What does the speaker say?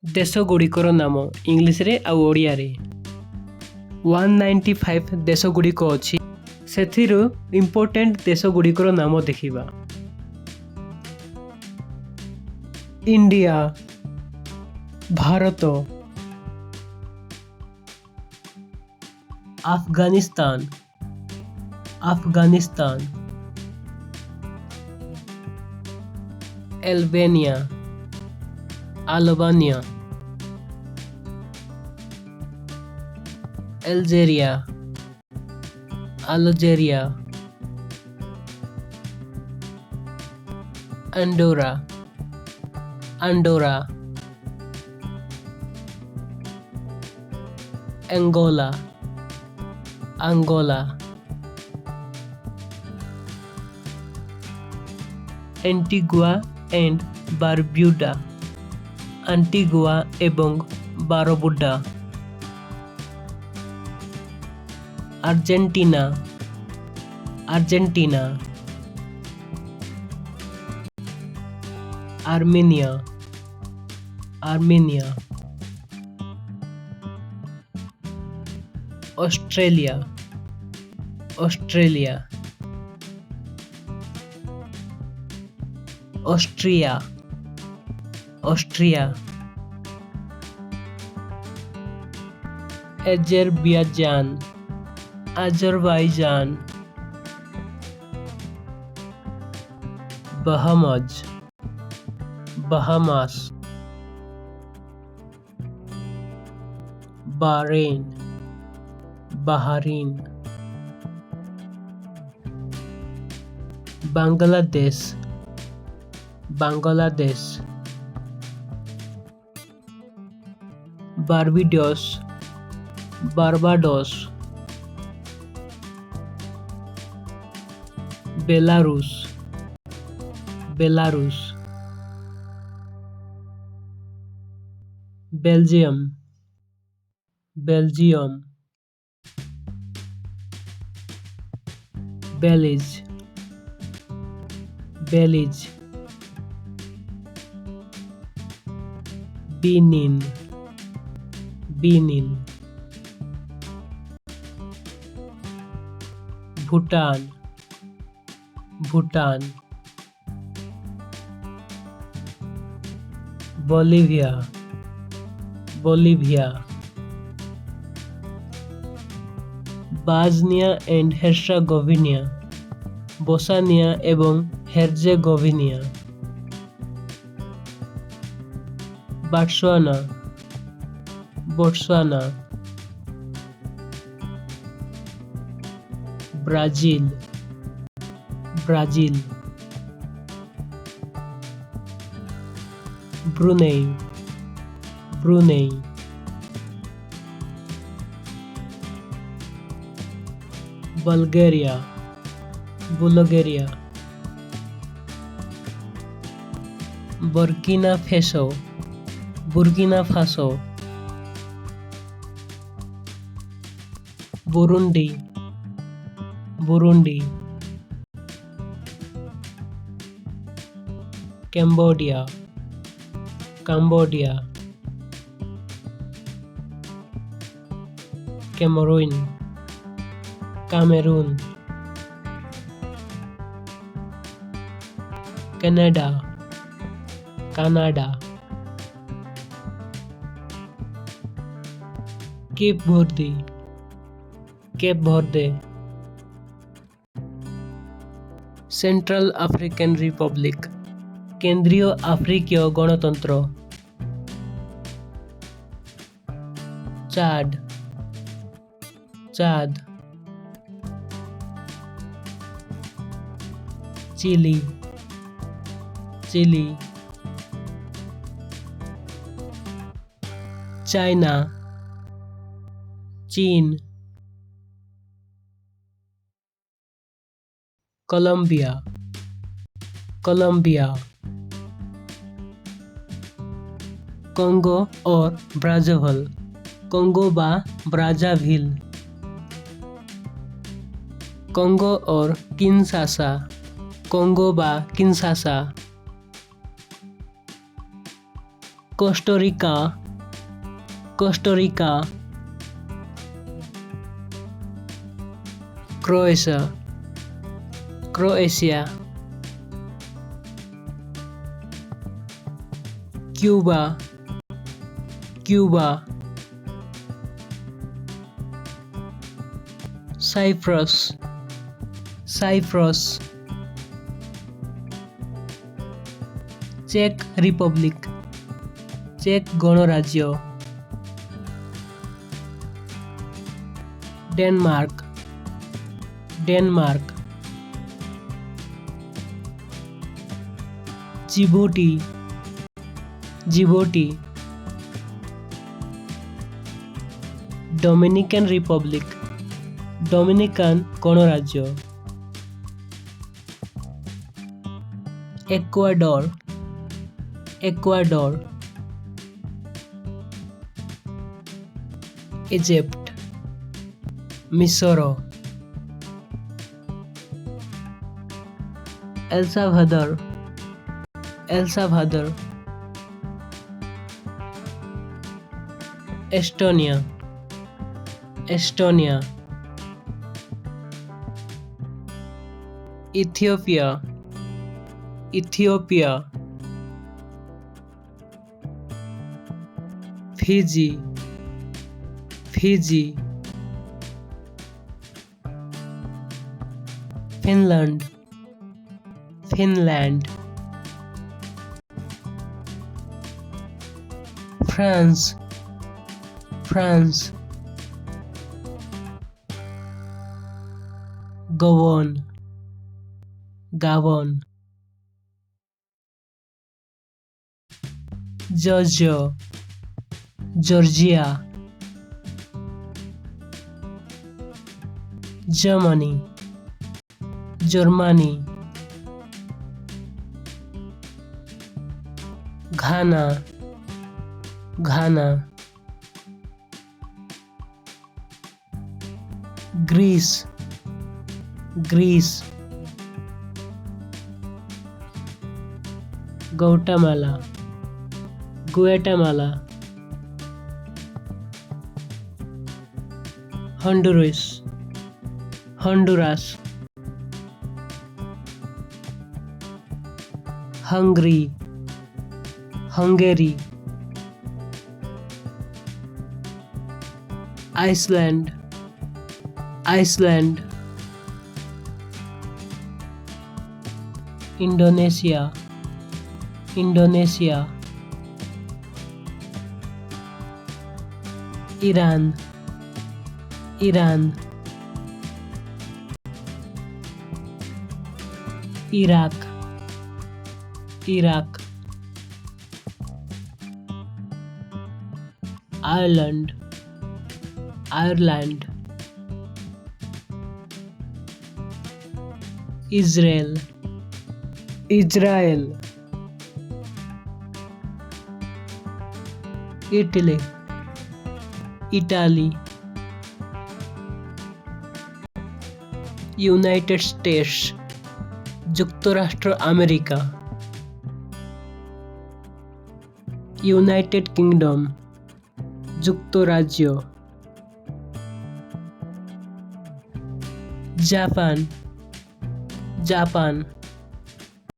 ଦେଶଗୁଡ଼ିକର ନାମ ଇଂଲିଶରେ ଆଉ ଓଡ଼ିଆରେ। 195 ଦେଶଗୁଡ଼ିକ ଅଛି। ସେଥିରୁ ଇମ୍ପୋର୍ଟାଣ୍ଟ ଦେଶଗୁଡ଼ିକର ନାମ ଦେଖିବା। India, Bharat, Afghanistan, Albania, Algeria, Andorra, Angola, Antigua and Barbuda, Antigua ଏବଂ Barbuda, Argentina, Armenia, Australia, Austria, Azerbaijan, Bahamas, Bahrain, Bangladesh, Barbados, Belarus, Belgium, Belize, Benin, Bhutan, Bolivia, Bosnia and Herzegovina, Bosnia এবং Herzegovina, Botswana, Brazil, Brunei, Bulgaria, Burkina Faso, Burundi, Cambodia, Cameroon, Canada, Cape Verde, Central African Republic, কেন্দ্রীয় আফ্রিকীয় গণতন্ত্র, Chad, Chile, China, চীন, Colombia, Congo और Brazzaville, Congo বা Brazzaville, Congo और Kinshasa, Congo বা Kinshasa, Costa Rica Costa Rica Croatia Croatia Cuba Cuba Cyprus Cyprus check Republic check गणराज्य Denmark Denmark Djibouti Djibouti Dominican Republic डोमिनिकान गणराज्य एक्वाडोर एक्वाडोर इजिप्ट मिस्र El Salvador El Salvador Estonia Estonia Ethiopia Ethiopia Fiji Fiji Finland Finland France France गबन गाबन Georgia Georgia Germany Germany घाना घाना Greece Greece गौटामाला गुएटामाला हॉन्डुरास हॉन्डुरास Hungary Hungary Iceland Iceland Indonesia Indonesia Iran Iran Iraq Iraq Ireland Ireland Israel Israel Italy Italy United states যুক্তরাষ্ট্র America United kingdom যুক্তরাজ্য Japan Japan